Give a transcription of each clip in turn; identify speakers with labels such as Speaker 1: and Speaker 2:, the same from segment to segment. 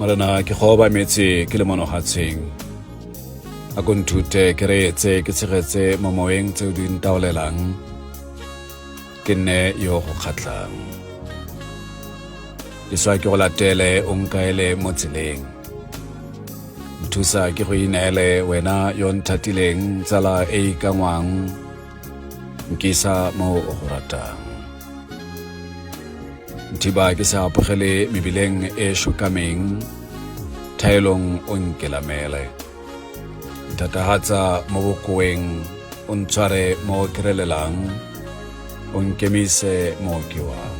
Speaker 1: Marana ke go ba metse ke le monogatseng a go nthute ke reetse ke tshegetse mo moeng tse di ntaolelang ke nne yo go kgatlang ke swa ke go latele o nkaele mo tseleng nthusa ke go ineele wena yo nthatileng tsala e ikangwang nkisa mo o go ratang nthiba ke sa apogele mebileng e shukameng thaelong o nkelamele ntatahatsa mo bokoeng o ntshware mo kerelelang o nkemise mo ke wang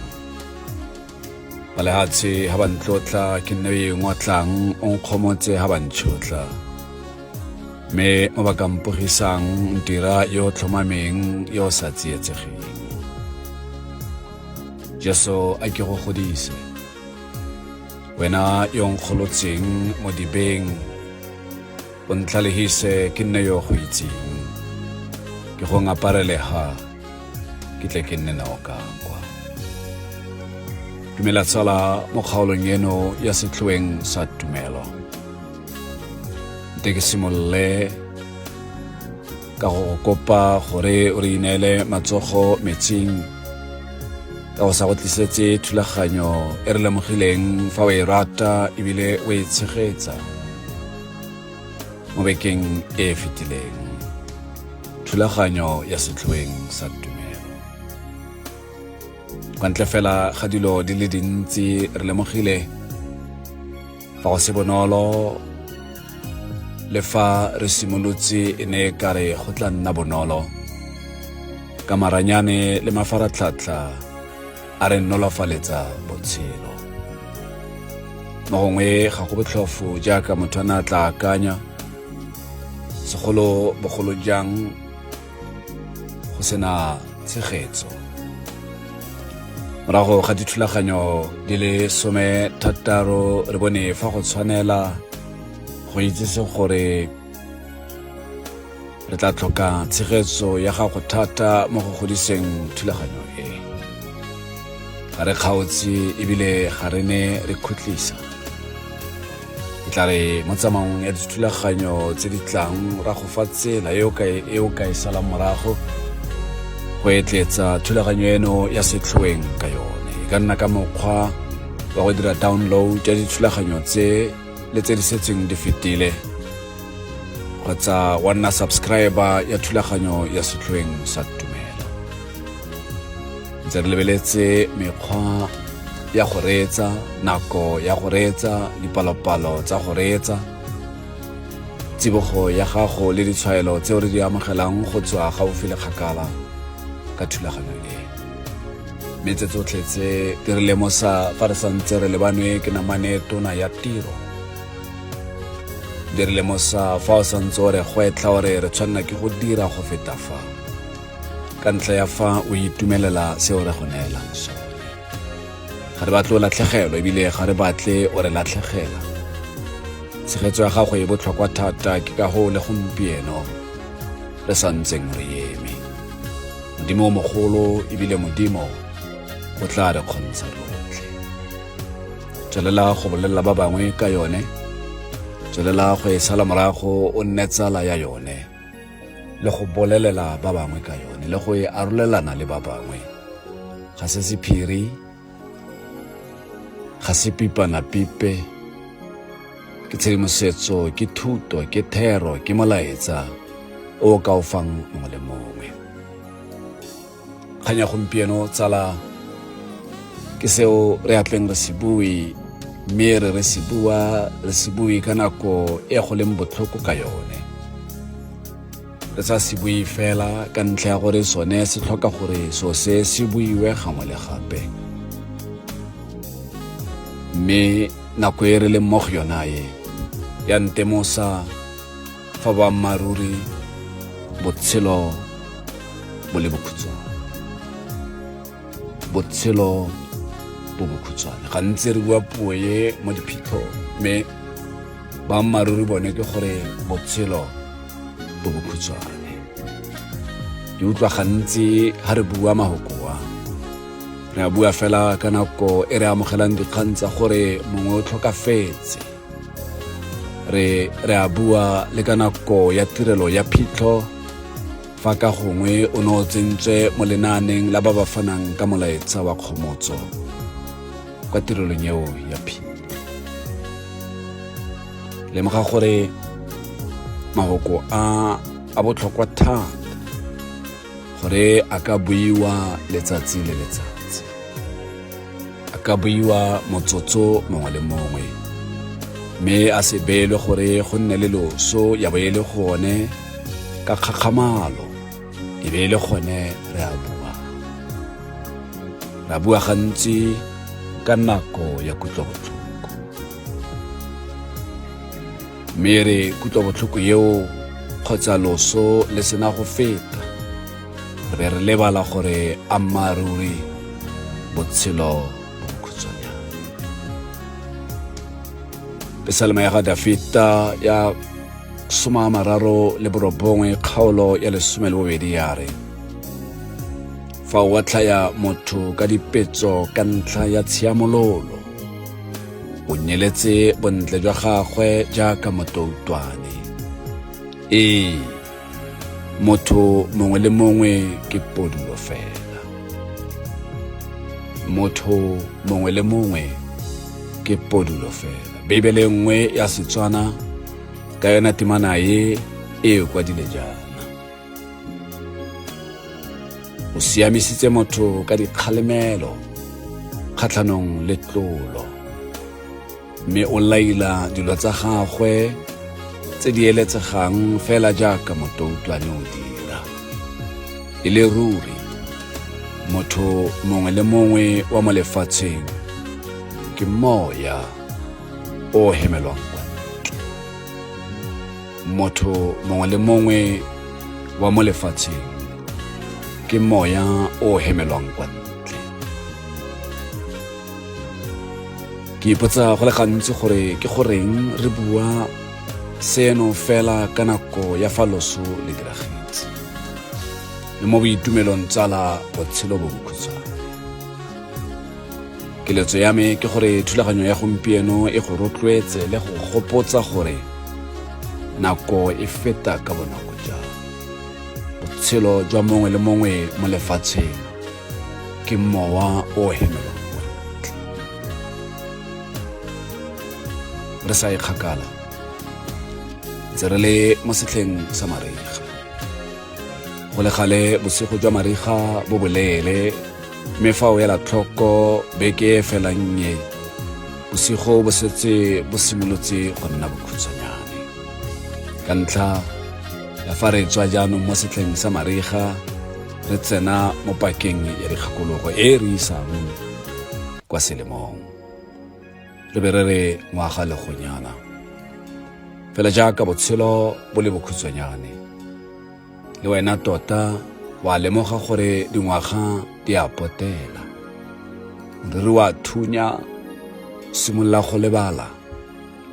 Speaker 1: balehatshe ha ba ntlotla ke nne yo ngwatlang o nkgomotse ha ba ntšhotla mme mo ba kampogisang ntira yo tlhomameng yo sa tsietsegeng Jesu a ke go godise wena yo nkgolotseng mo dibeng o ntlalehise ke nne yo go itseng ke go ngapareleha ke tle ke nne naokangwa dumela tsala mo kgaolong eno ya setlhoeng sa tumelo nte ke simolole ka go kopa gore o re ineele matsogo metsing ka go sa go tlisetse thulaganyo e re lemogileng fa o e rata ebile o e tshegetsa mo bekeng e e fetileng thulaganyo ya setlhoeng sa tumelo kwa ntle fela ga dilo di le dintsi re lemogile fa go se bonolo le fa re simolotse e ne ka re go tla nna bonolo ka maranyane le mafaratlhatlha a re nolofaletsa botshelo mo gongwe ga go botlhofo jaaka motho a na tla akanya segolo bogolo jang go sena tshegetso morago ga dithulaganyo di le 16 re bone fa go tshwanela go itsise gore re tla tlhoka tshegetso ya gago thata mo go godiseng thulaganyo e ga re kgaotse ebile ga re ne re khutlisa ke tla re mo tsamaong ya dithulaganyo tse di tlang ra go fa tsela e o ka e salang morago go etletsa thulaganyo eno ya setlhoeng ka yone e ka nna ka mokgwa wa go dira download ya dithulaganyo tse le tse di setseng di fetile kgotsa wa nna subscriber ya thulaganyo ya setlhoeng sa tumelo ntse re lebeletse mekgwa ya go reetsa nako ya go reetsa dipalopalo tsa go reetsa tsibogo ya gago le ditshwaelo tseo re di amogelang go tswa gaufi le kgakala ka thulaganyo e mme tse tsotlhe tse di re lemosa fa re santse re lebanwe ke namane tona ya tiro di re lemosa fa o santse o re gwetlha gore re tshwanela ke go dira go feta fa ka ntlha ya fa o itumelela seo re go neelang sone ga re batle o latlhegelwa ebile ga re batle o re latlhegela tshegetso ya gago e botlhokwa thata ke ka go le gompieno re sa ntseng re eme modimo o mogolo ebile modimo o tla re kgontsha rotlhe tswelela go bolelela ba bangwe ka yone tswelela go e sala morago o nne tsala ya yone le go bolelela ba bangwe ka yone le go e arolelana le ba bangwe ga se sephiri ga se pipana pipe ke tshedimosetso ke thuto ke thero ke molaetsa o ka o fang mongwe le mongwe kganya gompieno tsala ke seo re atleng re se bue mme re se bue ka nako e go leng botlhoko ka yone re sa se bue fela ka ntlha ya gore sone se tlhoka gore so se buiwe gangwe le gape. Mme nako e re leng mo go yona e ya ntemosa fa boammaruri botshelo bo le bokhutshwane. Botshelo bo bokhutshwane gantsi re bua puo ye mo diphitlhong, mme boammaruri bone ke gore botshelo bo bokhutshwane. Ke utlwa gantsi ha re bua mahoko re a bua fela ka nako e re amogelang dikgang tsa gore mongwe o tlhokafetse. Re a bua le ka nako ya tirelo ya phitlho fa ka gongwe o ne o tsentswe mo lenaaneng la ba ba fanang ka molaetsa wa kgomotso kwa tirelong eo ya phitlho. Lemoga gore mahoko a botlhokwa thata gore a ka buiwa letsatsi le letsatsi, a ka buiwa motsotso mongwe le mongwe, mme a se beelwe gore go nne le loso ya bo e le gone ka kgakgamalo e be e le gone re a bua gantsi ka nako ya kutlobotlhoko. Mme re kutlobotlhoko eo kgotsa loso le sena go feta, re lebala gore ammaruri botshelo bo bokhutshwanyane. Pesalema ya ga Dafita ya 39 kgaolo ya 12 ya re, fa o tlhaya motho ka dipetso ka ntlha ya tshiamololo, o nyeletse bontle jwa gagwe jaaka motoutwane. Motho mongwe le mongwe ke podulo fela. Motho mongwe le mongwe ke podulo fela. Bibele nngwe ya Setswana ka yona temana e kwadile jaana: o siamisitse motho ka dikgalemelo kgatlhanong le tlolo, mme o laila dilo tsa gagwe tse di eletsegang fela jaaka motoutwane o dira. E le ruri motho mongwe le mongwe wa mo lefatsheng ke moya o hemelwang kwa ntle. Motho mongwe le mongwe wa mo lefatsheng ke moya o hemelwang kwa ntle. Ke ipotsa go le gantsi gore ke goreng re bua seno fela ka nako ya fa loso le diragetse, le mo boitumelong tsala botshelo bo bokhutshwane. Keletso ya me ke gore thulaganyo ya gompieno e go rotloetse le go gopotsa gore nako e feta ka bonako jang. Botshelo jwa mongwe le mongwe mo lefatsheng ke mowa o hemelwang kwa ntle. Re sa ikgakala tse re le mo setlheng sa mariga. Go le gale bosigo jwa mariga bo boleele, mme fa o ela tlhoko beke e felang e, bosigo bo setse bo simolotse go nna bokhutshwanyane. Ka ntlha ya fa re tswa jaanong mo setlheng sa mariga re tsena mo pakeng ya dikgakologo e re isang kwa selemong. Re be re re ngwaga le gonyana fela jaaka botshelo bo le bokhutshwanyane, le wena tota wa lemoga gore dingwaga di a potela. Re wa thunya, simolola go lebala,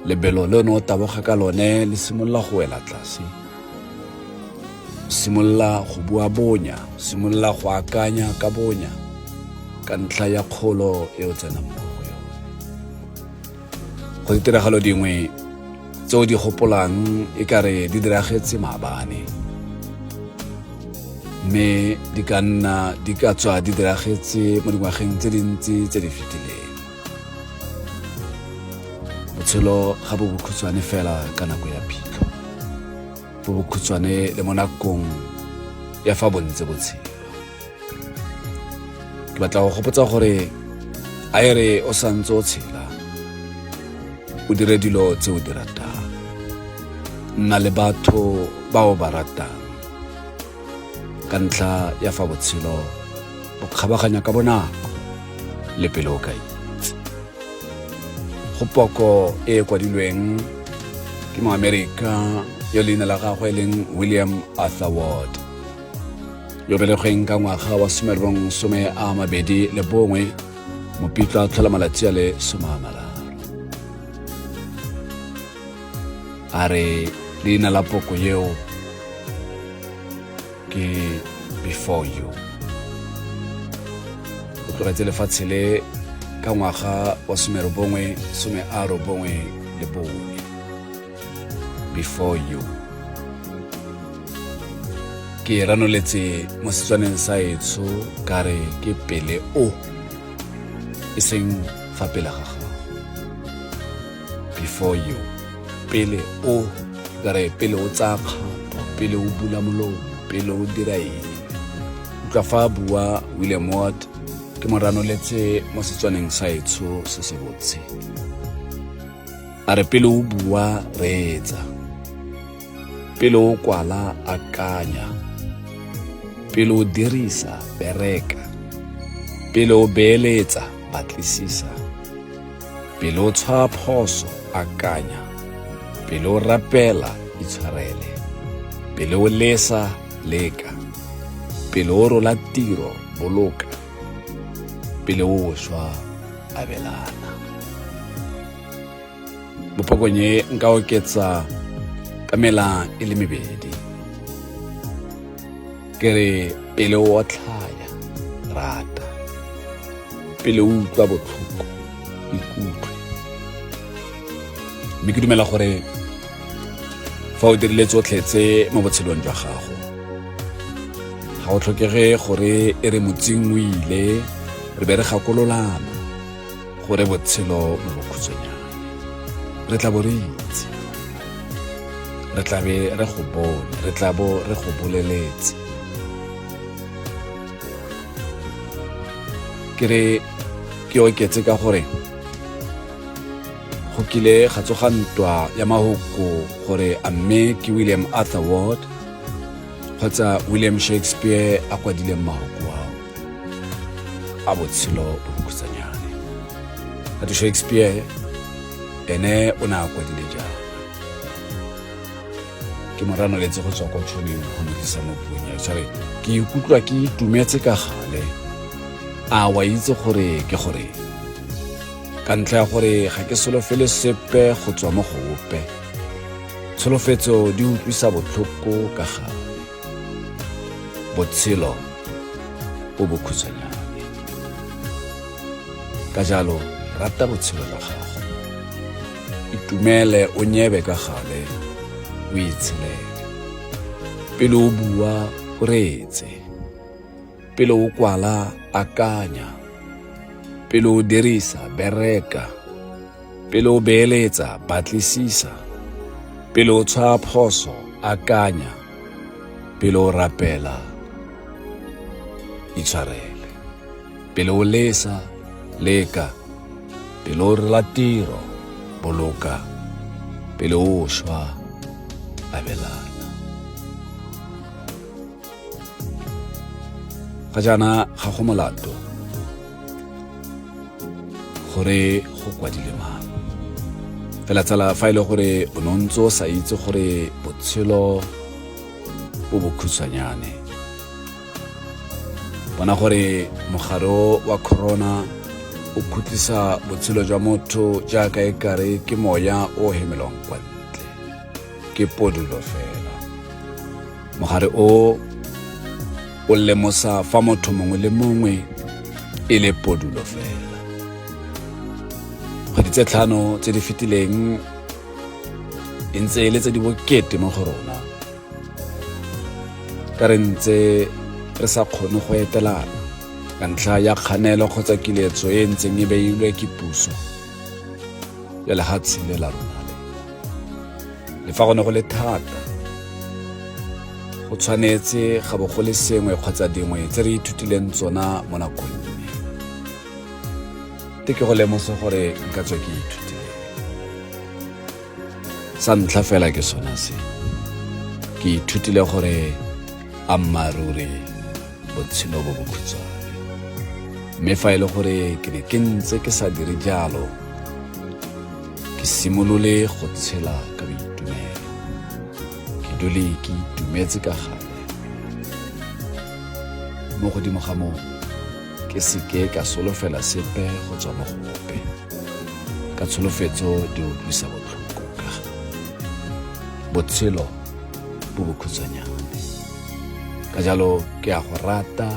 Speaker 1: lebelo le no taboga ka lone le simolola go wela tlase. Simolola go bua bonya, simolola go akanya ka bonya ka ntlha ya kgolo e o tsenang mo go yone. Go ditiragalo dingwe tseo di gopolang e kare di diragetse maabane, mme di ka nna di ka tswa di diragetse mo dingwageng tse dintsi tse di fetileng. Botshelo ga bo bokhutshwane fela ka nako ya phitlho, bo bokhutshwane le mo nakong ya fa bontse botshelo. Ke batla go gopotsa gore a e re o santse o tshela, o dire dilo tse o di ratang, nna le batho ba o ba ratang, ka ntlha ya fa botshelo bo kgabaganya ka bonako le pele o ka itse. Go poko e kwadilweng ke moAmerika yo leina la gagwe e leng William Arthur Ward, yo belegweng ka ngwaga wa 1921 Mopitlwe a tlhola malatsi a le 30. A re leina la poko yeo ke Before You. O tlogetse lefatshe le ka ngwaga wa 1994. Before You ke ranoletse mo Setswaneng sa etsho ka re ke pele o e seng fa pele ga gago. Before You, pele o ka re pele o tsaya kgato, pele o bula molomo, pele o dira eng. Utlwa fa bua William Ward ke mo ranoletse mo Setswaneng sa etsho se se botse. A re pele o bua reetsa, pele o kwala akanya, pele o dirisa bereka, pele o beeletsa batlisisa, pele o tshwara phoso akanya, pele o rapela itshwarele, pele o lesa leka, pele o rola tiro boloka, pele o šwa abelana. Mo pokong e nka oketsa ka mela e le mebedi. Ke re pele o otlhaya rata, pele o utlwa botlhoko ikutlwe. Mme ke dumela gore fa o dirile tsotlhe tse mo botshelong jwa gago, ga o tlhokege gore e re motsing o ile re be re gakololana gore botshelo mo bokhutshwanyane. Re tla bo re itse, re tla be re go bone, re tla bo re go boleletse. Ke re ke oketse ka gore go kile ga tsoga ntwa ya mahoko gore a mme ke William Arthur Ward kgotsa William Shakespeare a kwadileng mahoko ao a botshelo bo bokhutshwanyane. Ate Shakespeare ene o ne a kwadile jang. Ke mo ranoletse go tswa ko tšhoneng go mo tlisa mo puong ya tshware ke ikutlwa ke itumetse ka gale. A wa itse gore ke gore ka ntlha ya gore ga ke solofele sepe go tswa mo go ope, tsholofetso di utlwisa botlhoko ka gale. Botshelo bo bokhutshwanyane, ka jalo rata botshelo jwa gago, itumele o nyebe ka gale, o itshelele. Pele o bua o reetse, pele o kwala akanya, pele o dirisa bereka, pele o beeletsa batlisisa, pele o tshwara phoso akanya, pele o rapela itshwarele, pele o lesa leka, pele o rola tiro boloka, pele o šwa abelana. Ga jaana ga go molato gore go kwadile mang, fela tsala fa ile gore o ntse o sa itse gore botshelo bo bokhutshwanyane, bona gore mogare wa corona o khutlisa botshelo jwa motho jaaka e kare ke moya o hemelwang kwa ntle, ke podulo fela. Mogare o lemosa fa motho mongwe le mongwe e le podulo fela. Kgwedi tse 5 tse di fetileng e ntse e le tse di bokete mo go rona, ka re ntse re sa kgone go etelana ka ntlha ya kganelo kgotsa kiletso e ntseng e beilwe ke puso ya lehatshe le la rona le fa go ne go le thata. Go tshwanetse ga bo go le sengwe kgotsa dingwe tse re ithutileng tsona mo nakong e. Ke go lemosa gore nka tswa ke ithutile. Sa ntlha fela ke sona se, ke ithutile gore ammaruri botshelo bo bokhutshwane. Mme fa e le gore ke ne ke ntse ke sa dire jalo, ke simolole go tshela ka boitumelo, ke dule ke itumetse ka gale. Mo godimo ga moo, ke seke ka solofela sepe go tswa mo go ope, ka tsholofetso di utlwisa botlhoko ka botshelo bo bokhutshwanyane. Ka jalo ke a go rata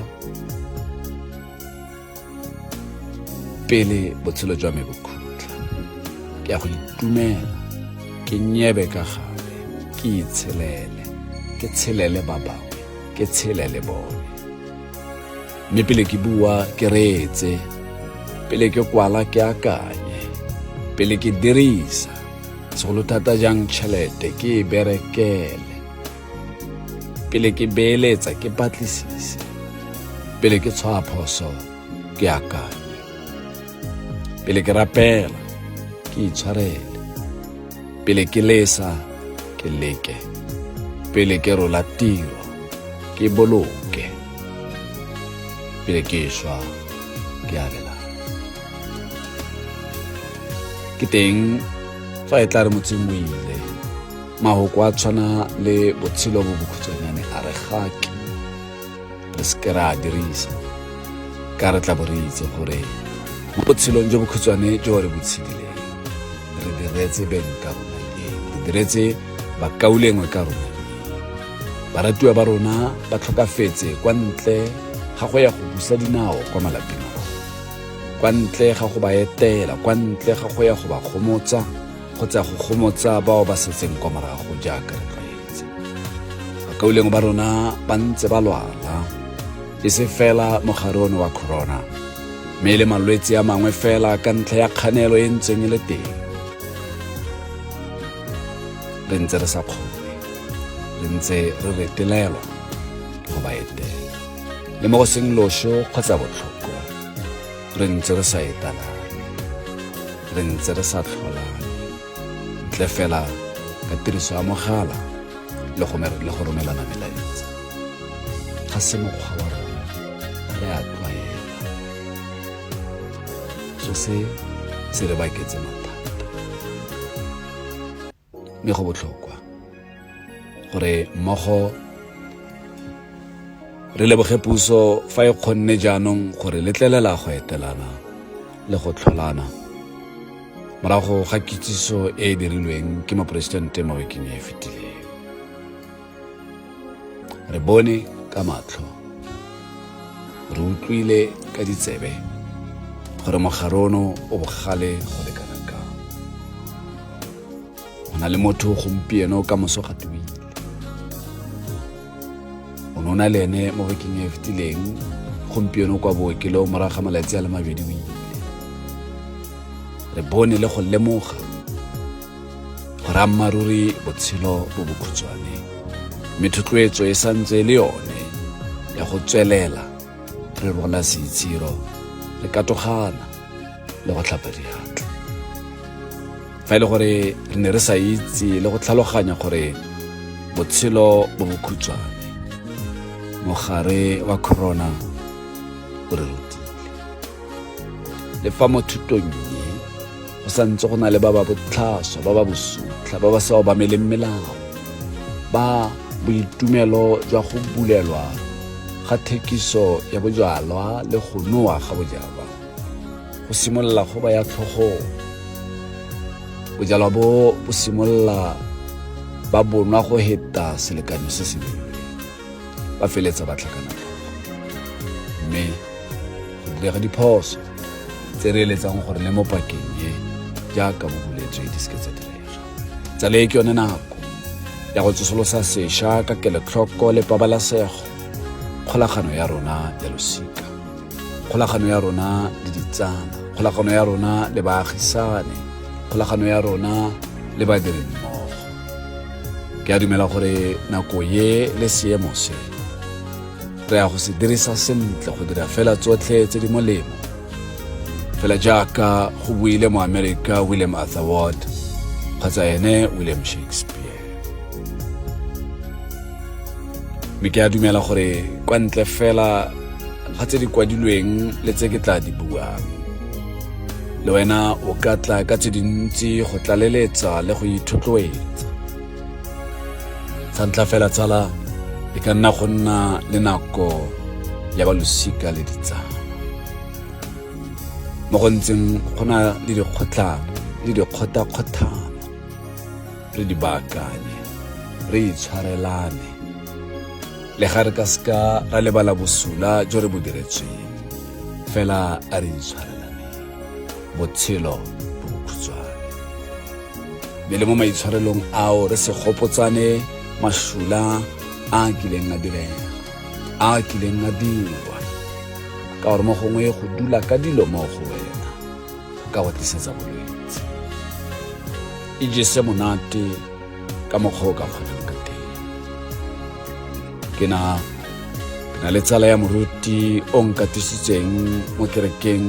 Speaker 1: pele botshelo jwa me bokhutla, ke a go itumela, ke nyebe ka gale, ke itshelele, ke tshelele ba bangwe, ke tshelele bone. Mme pele ke bua ke reetse, pele ke kwala ke akanye, pele ke dirisa, segolo thata jang tšhelete ke e berekele, pele ke beeletsa ke batlisise, pele ke tshwara phoso ke akanye, pele ke rapela ke itshwarele, pele ke lesa ke leke, pele ke rola tiro ke boloke, pele ke šwa ke abelana. Ke teng fa e tla re motseng o ile, mahoko a tshwana le botshelo bo bokhutshwanyane a re gake re seke re a dirisa, ka re tla bo re itse gore mo botshelong jo bokhutshwane jo re botshedileng re diretse beng ka rona eng, re diretse bakaulengwe ka rona eng. Baratuwa ba rona ba tlhokafetse kwa ntle ga go ya go busa dinao kwa malapeng a rona, kwa ntle ga go ba etela, kwa ntle ga go ya go ba gomotsa kgotsa go gomotsa bao ba setseng kwa morago jaaka re tlwaetse. Bakaulengwe ba rona ba ntse ba lwala, e se fela mogare ono wa corona, mme le malwetse a mangwe fela ka ntlha ya kganelo e ntseng e le teng. Re ntse re sa kgone, re ntse re retelelwa ke go ba etela, le mo go seng loso kgotsa botlhoko re ntse re sa etalane, re ntse re sa tlholane, ntle fela ka tiriso ya mogala le go romelana melaetsa. Ga se mokgwa wa rona, re a tlwaela, so se re baketse mathata. Mme go botlhokwa gore mmogo re leboge puso fa e kgonne jaanong gore letlelela go etelana le go tlholana morago ga kitsiso e e dirilweng ke moporesidente mo bekeng e e fetileng. Re bone ka matlho, re utlwile ka ditsebe gore mogare ono o bogale go lekana kang. Go na le motho gompieno ka moso ga tuile, o ne o na le ene mo bekeng e e fetileng, gompieno kwa bookelong morago ga malatsi a le 2 o ile. Re bone le go lemoga gore ammaruri botshelo bo bokhutshwane, mme thotloetso e santse le yone ya go tswelela re rwala seitshiro, re katogana le go tlhapa diatla. Fa e le gore re ne re sa itse le go tlhaloganya gore botshelo bo bokhutshwane, mogare wa corona o re rutile. Le fa mo thutong e go santse go na le ba ba botlhaswa, ba ba bosutlha, ba ba sa obameleng melao, ba boitumelo jwa go bulelwa ga thekiso ya bojalwa le go nowa ga bojalwa go simolola go ba ya tlhogong. Bojalwa bo simolola ba bonwa go heta selekanyo se se beilweng, ba feletsa ba tlhakana tlhogo, mme go direga diphoso tse re eletsang gore le mo pakeng e jaaka bo buletswe di seke tsa direga. Tsala e ke yone nako ya go tsosolosa sešwa ka kelotlhoko le pabalesego kgolagano ya rona ya losika, kgolagano ya rona le ditsala, kgolagano ya rona le baagisane, kgolagano ya rona le badiri mmogo. Ke a dumela gore nako ye le seemo se re ya go se dirisa sentle go dira fela tsotlhe tse di molemo, fela jaaka go buile mo America William Arthur Ward kgotsa ene William Shakespeare. mme ke a dumela gore kwa ntle fela ga tse di kwadilweng le tse ke tla di buang le wena o ka tla ka tse dintsi go tlaleletsa le go ithotloetsa. Sa ntlha fela tsala e ka nna go nna le nako ya balosika le ditsala mo go ntseng go na le dikgotlhang le dikgotakgothano, re di baakanye, re itshwarelane le ga re ka seka ra lebala bosula jo re bo diretsweng, fela a re itshwarelane. Botshelo bo bokhutshwane mme le mo maitshwarelong ao re se gopotsane masula a kileng a direga, a kileng a dirwa, ka gore mo gongwe go dula ka dilo mo go wena go ka go tlisetsa bolwetse. E jese monate ka mokgwa o ka kgonang ka teng. Ke na le tsala ya moruti o nkatisitseng mo kerekeng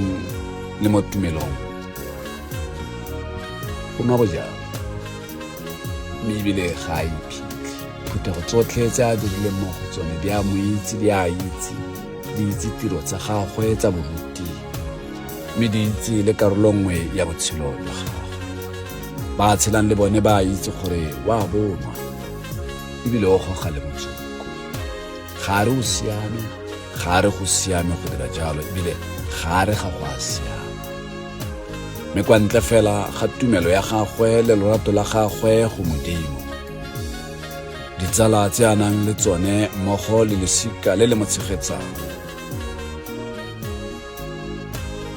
Speaker 1: le mo tumelong. Go nwa bojang mme ebile ga a iphitlhe. Phuthego tsotlhe tse a dirileng mo go tsone di a mo itse, di a itse, di itse tiro tsa gagwe tsa boruti mme di itse le karolo nngwe ya botshelo jwa gagwe. Ba tshelang le bone ba itse gore wa bonwa ebile o goga le motsoko. Ga re o siame, ga re go siame go dira jalo ebile ga re ga go a siame. Mme kwa ntle fela ga tumelo ya gagwe le lorato la gagwe go Modimo, ditsala tse a nang le tsone mmogo le losika le le mo tshegetsang,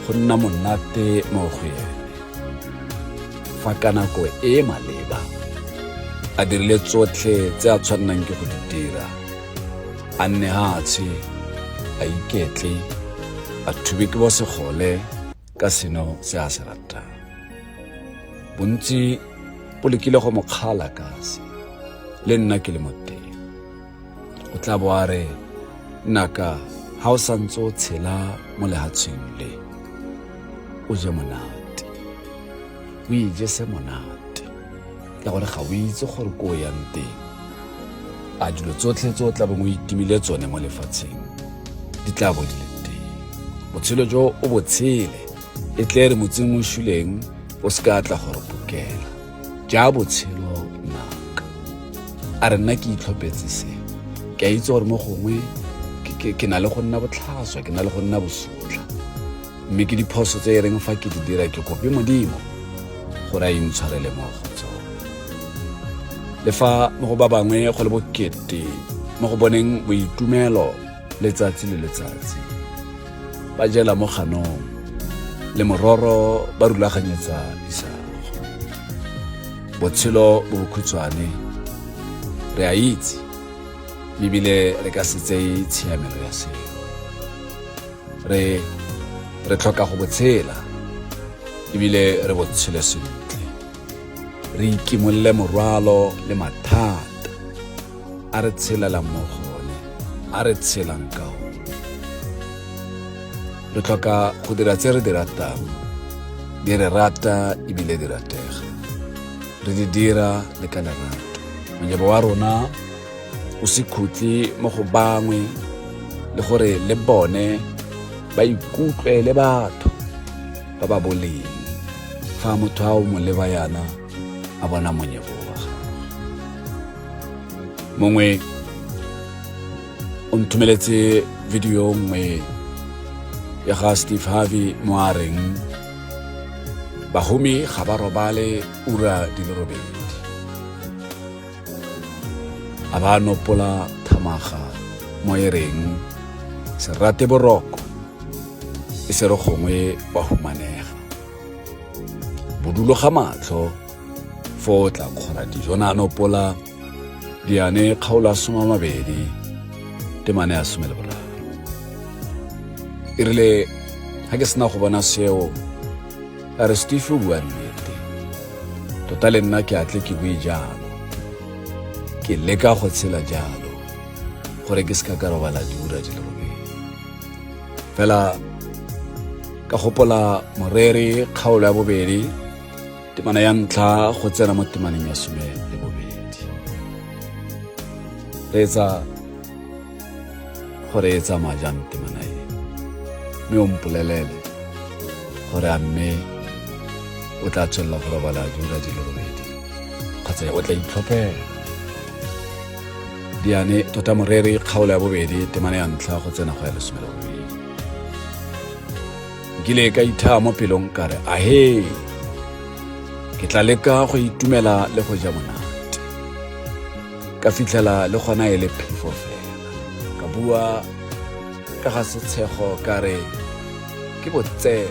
Speaker 1: go nna monate mo go ene. Fa ka nako e maleba a dirile tsotlhe tse a tshwannang ke go di dira, a nne hatshe, a iketle, a thube ke bo segole ka seno se a se ratang. Bontsi bo lekile go mo kgala kasi, le nna ke le mo teng. O tla bo a re, nnaka ha o santse o tshela mo lehatsheng le, o je monate, o ijese monate, ka gore ga o itse gore ko o yang teng a dilo tsotlhe tse o tla beng o itimile tsone mo lefatsheng di tla bo di le teng. Botshelo jo o botshele e tle re motseng mo shuleng o se ka tla gore pokela ja botshelo naka. A re nna ke itlhophetse se, ke a itse gore mo gongwe ke na le go nna botlhaswa, ke na le go nna bosotla, mme ke diphoso tse e reng fa ke di dira ke kope Modimo gore a intshwarele mo go tsone. Le fa mo go ba bangwe go le bokete mo go boneng boitumelo letsatsi le letsatsi, ba jela mo ganong le mororo ba rulaganyetsa isago. Botshelo bo bokhutshwane re a itse ebile re ka se tseye tshiamelo ya seo. Re tlhoka go botshela ebile re botshele sentle, re ikimolle morwalo le mathata a re tshelelang mo gone, a re tshelang ka one. Re tlhoka go dira tse re di ratang, di re rata ebile di ratega, re di dira le ka lerato. Monyebo wa rona o se khutle mo go bangwe le gore le bone ba ikutlwe le batho ba ba boleng fa motho a o mo leba yana a bona monyebo wa gagwe. Mongwe o nthumeletse video nngwe ya ga Steve Harvey mo a reng bahumi ga ba robale ura di le 8. A ba nopola thamaga mo e reng se rate boroko e se re gongwe wa humanega. Bodulo ga matlho fo tla kgora dijo na nopola diane kgaolo a 20 temane a 13. E rile ga ke sena go bona seo a re Steve o bua nnete, tota le nna ke atle ke bue jalo, ke leka go tshela jalo gore ke seka ka robala diura di le 8. Fela ka gopola moreri kgaolo ya 2 temana ya ntlha go tsena mo temaneng ya 12. Reetsa gore e tsamaya jang temana e, mme o mpolelele gore a mme o tla tswelela go robala diura di le robedi kgotsa o tla itlhophela. Diane tota moreri kgaolo ya bobedi temana ya ntlha go tsena go ya 12. Nkile ka ithaa mo pelong ka re ahe, ke tla leka go itumela le go ja monate. Ka fitlhela le gona e le phefo fela. Ka bua ka ga setshego ka re ke botsele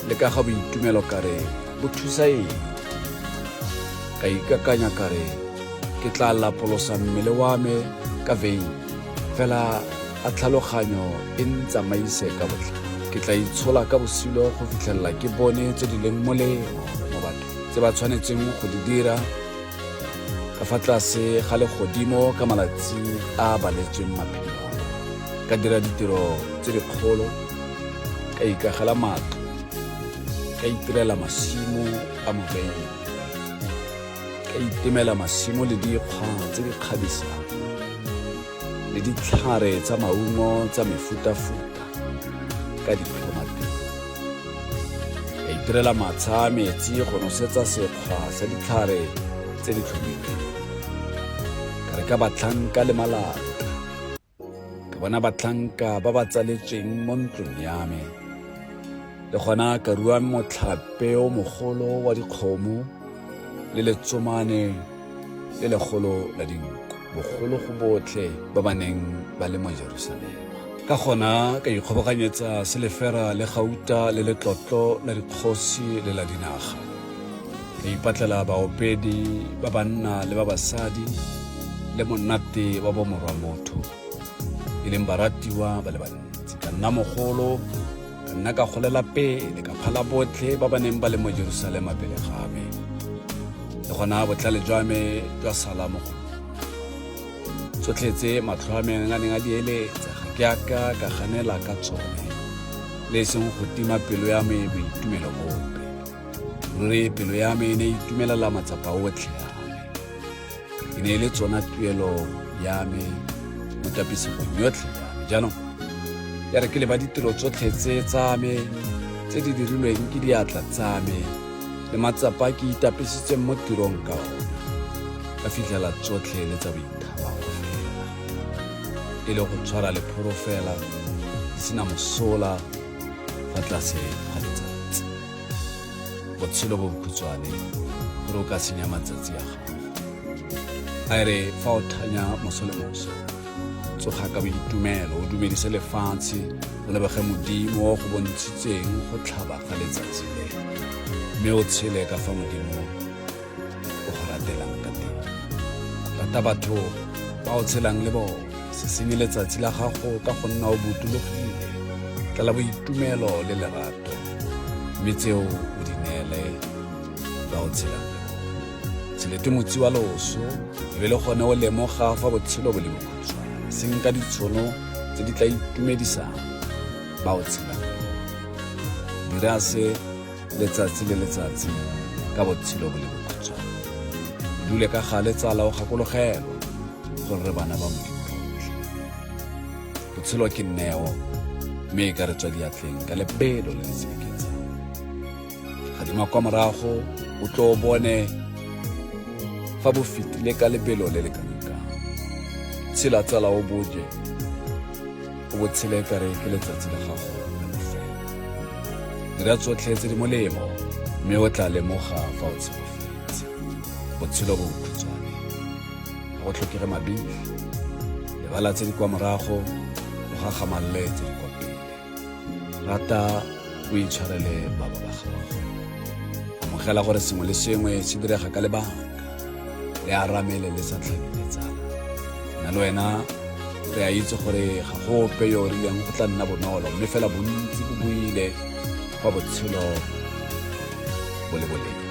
Speaker 1: le ka ga boitumelo ka re bo thusa eng. Ka ikakanya ka re ke tla lapolosa mmele wa me ka vein fela a tlhaloganyo e ntsamaise ka botlhale. Ke tla itshola ka bosilo go fitlhelela ke bone tse di leng molemo mo batho tse ba tshwanetseng go di dira ka fa tlase ga legodimo ka malatsi a baletsweng maphelo. Ka dira ditiro tse dikgolo, ka ikagela matlo, ka itirela masimo a mobeng, ka itemela masimo le dikgwa tse di kgabisang le ditlhare tsa maungo tsa mefutafuta ka diplomateng. Ka itirela matsha a metsi go nosetsa sekgwa sa ditlhare tse di tlhomilweng. Ka reka batlhanka le malata, ka bona batlhanka ba ba tsaletsweng mo ntlong ya me, le gona ka rua motlhape o mogolo wa dikgomo le letsomane le legolo la dinku, bogolo go botlhe ba ba neng ba le mo Jerusalema. Ka gona ka ikgoboganyetsa selefera le gauta le letlotlo la dikgosi le la dinaga. Ka ipatlela baopedi ba banna le ba basadi le monate wa bomorwa motho, e leng baratiwa ba le bantsi. Ka nna mogolo, ka nna ka golela pele, ka phala botlhe ba ba neng ba le mo Jerusalema pele ga me, le gona botlhale jwa me jwa sala mo go tsotlhe tse matlho a me a neng a di eletsa. Ga ke aka ka ganela ka tsone, le e seng go tima pelo ya me boitumelo bope. Ruri pelo ya me e ne itumelela matsapa otlhe a me. E ne e le tsona tuelo ya me mo tapisegong yotlhe ya me. Jaanong ya re ke leba ditiro tsotlhe tse tsa me tse di dirilweng ke diatla tsa me le matsapa ke itapisitseng mo tirong ka ona, ka fitlhela tsotlhe le tsa boithabago fela, e le go tshwara lephoro fela di sena mosola fa tlase ga letsatsi. Botshelo bo bokhutshwane gore o ka senya matsatsi a gago. A re fa o thanya moso le moso, tsoga ka boitumelo, o dumedise lefatshe, o lebege Modimo o go bontshitseng go tlhaba ga letsatsi le, mme o tshele ka fa Modimo o go ratelang ka teng. Rata batho ba o tshelang le bona, se senye letsatsi la gago ka go nna o botologile. Tlala boitumelo le lerato, mme tseo o di neele ba o tshelang le bona. Tšhelete motsi wa loso, e be le gone o lemoga fa botshelo bo le bokhutshwane, seng ka ditshono tse di tla itumedisang ba o tshelang le bona. Dira se letsatsi le letsatsi ka botshelo bo le bokhutshwane. Dule ka gale tsala o gakologelwa gore re bana ba Modimo rotlhe. Botshelo ke neo, mme e ka re tswa diatleng ka lebelo le le tseketsang. Gadima kwa morago o tlo o bone fa bo fetile ka lebelo le le kanakang. Tshela tsala o boje, o bo tshele kare ke letsatsi la gago la bofelo. Dira tsotlhe tse di molemo, mme o tla lemoga fa o tshegofetse. Botshelo bo bokhutshwane, ga go tlhokege mabifi. Lebala tse di kwa morago, o gagamalele tse di kwa pele. Rata o itshwarele ba ba gago. Amogela gore sengwe le sengwe se direga ka lebaka, le aramele le sa tlhabile tsala. Nna le wena re a itse gore ga gope yo o rileng go tla nna bonolo, mme fela bontsi bo buile fa botshelo bo le boleele.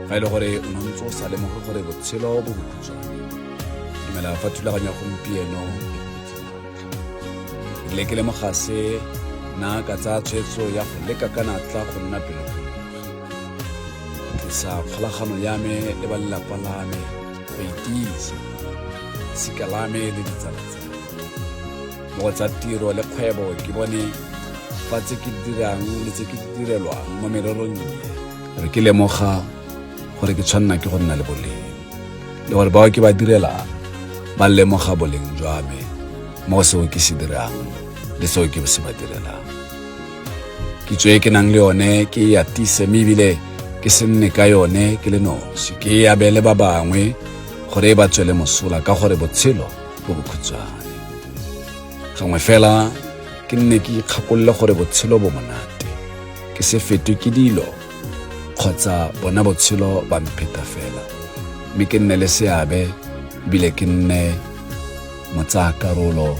Speaker 1: Fa e le gore o ntse o sa lemoge gore botshelo bo bokhutshwane, dumela fa thulaganyo ya gompieno le ke lemoga se na ka tsaya tshwetso ya go leka ka natla go nna pelotelele. Sa kgolagano ya me le ba lelapa la me, go itisa sika la me le ditsala tsa me. mo go tsa tiro le kgwebo ke bone fa tse ke dirang le tse ke direlwang mo mererong re ke lemoga gore ke tshwanna ke go nna le boleng le gore bao ke ba direlang ba lemoga boleng jwa me mo go seo ke se dirang le seo ke se ba direlang. Kitso e ke nang le yone ke e atise mme ebile ke se nne ka yone ke le nosi, ke e abele ba bangwe gore e ba tswele mosola ka gore botshelo bo bokhutshwane. Gangwe fela ke nne ke ikgakololle gore botshelo bo monate, ke se fetwe ke dilo kgotsa bona botshelo ba mpheta fela, mme ke nne le seabe ebile ke nne motsaakarolo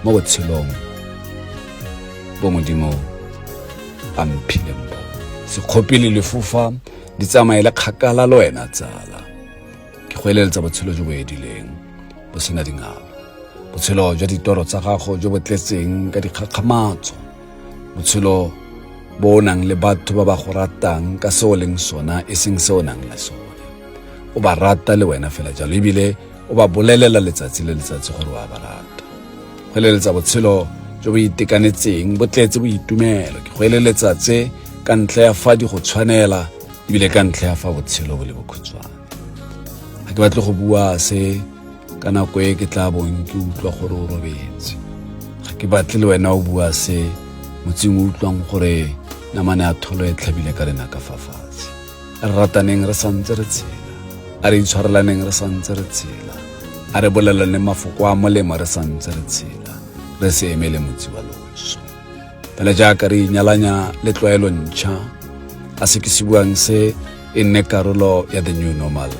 Speaker 1: mo botshelong bo Modimo a mphileng bo. Sekgopi le lefufa di tsamaele kgakala le wena tsala, ke go eleletsa botshelo jo bo edileng bo sena dingalo, botshelo jwa ditoro tsa gago jo bo tletseng ka dikgakgamatso, botshelo bo o nang le batho ba ba go ratang ka se o leng sona e seng se o nang le sone, o ba rata le wena fela jalo ebile o ba bolelela letsatsi le letsatsi gore wa ba rata. Go eleletsa botshelo jo bo itekanetseng bo tletse boitumelo, ke go eleletsa tse ka ntle ya fa di go tshwanela ebile ka ntle ya fa botshelo bo le bokhutshwane. Ga ke batle go bua se ka nako e ke tla bong ke utlwa gore o robetse, ga ke batle le wena o bua se motsing o utlwang gore namane a tholo e tlhabile ka rena ka fa fatshe. A re rataneng re santse re tshela, a re itshwarelaneng re santse re tshela, a re bolelaneng mafoko a molemo re santse re tshela, re se emele motsi wa loso. Fela jaaka re inyalanya le tlwaelo ntšha, a se ke se buang se e nne karolo ya the new normal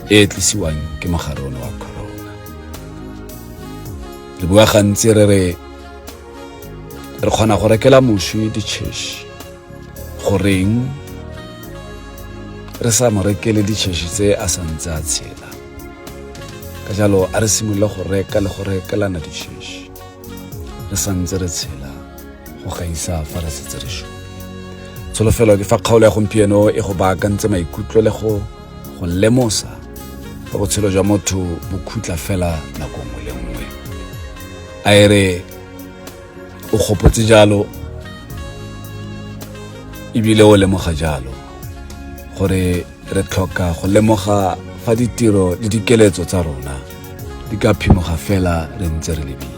Speaker 1: e tlisiwang ke mogare ono wa corona. Re bua gantsi re kgona go rekela moswi ditšheši, goreng re sa mo rekele ditšheši tse a santse a tshela? Ka jalo a re simolola go reka le go rekelana ditšheši re santse re tshela go gaisa fa re setse re šome. Tsholofelo ke fa kgaolo ya gompieno e go baakantse maikutlo le go lemosa fa botshelo jwa motho bo khutla fela nako nngwe le nngwe. A e re o gopotse jalo ebile o lemoga jalo gore re tlhoka go lemoga fa ditiro le dikeletso tsa rona di ka phimoga fela re ntse re lebile.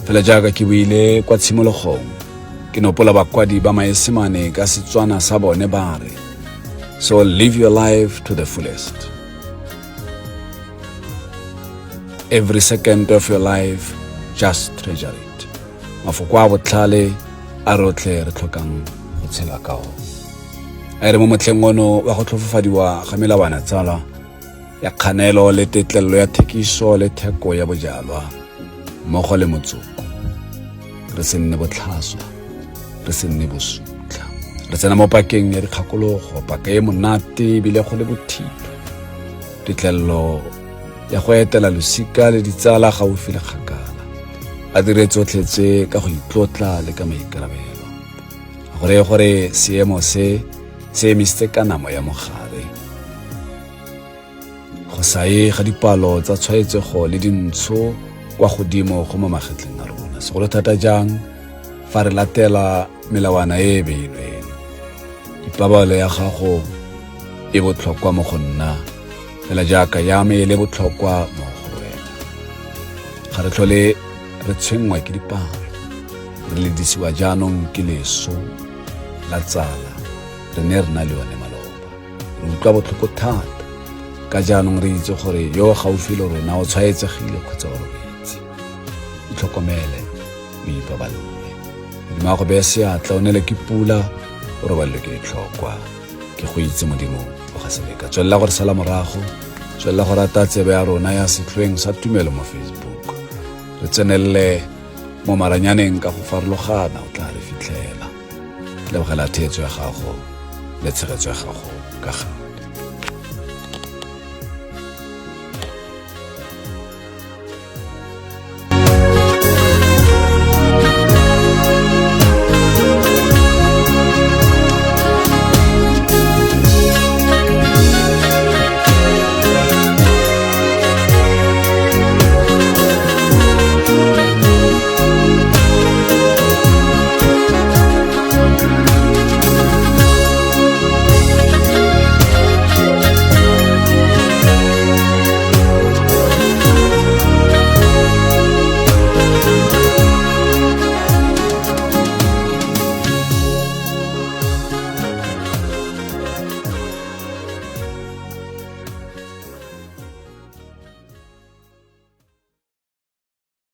Speaker 1: Fela jaaka ke buile kwa tshimologong, ke nopola bakwadi ba maesemane ka Setswana sa bone ba re, so live your life to the fullest. Every second of your life, just treasure it. Mafoko a botlhale a rotlhe re tlhokang go tshela ka o. A re mo motlheng ono wa go tlhofofadiwa ga melawana tsala ya kganelo le tetlelelo ya thekiso le theko ya bojalwa mmogo le motsoko, re se nne botlhaswa, re se nne bosutla, re tsena mo pakeng ya dikgakologo, paka e monate ebile go le bothitho, tetlelelo ya go etela losika le ditsala gaufi le kgakala, a dire tsotlhe tse ka go itlotla le ka maikarabelo, gore seemo se emisitse kanamo ya mogare, go sae ga dipalo tsa tshwaetsego le dintsho kwa godimo go mo magetleng a rona, segolo thata jang fa re latela melawana e e beilweng. Ipabalo ya gago e botlhokwa mo go nna fela jaaka ya me le botlhokwa mo go wena. Ga re tlhole re tshwenngwa ke dipalo, re ledisiwa jaanong ke leso la tsala re ne re na le yone maloba, re utlwa botlhoko thata ka jaanong re itse gore yo gaufi le rona o tshwaetsegile kgotsa o robetse. Itlhokomele, o ipaballe, Modimo a go beye seatla, o nele ke pula, o robalelwe ke ditlhokwa, ke go itse Modimo o ga seleka. Tswelela gore sala morago, tswelela go rata tsebe ya rona ya setlhoeng sa tumelo mo Facebook, re tsenelele mo maranyaneng ka go farologana o tla re fitlhela. Lebogela theetso ya gago le tshegetso ya gago ka ga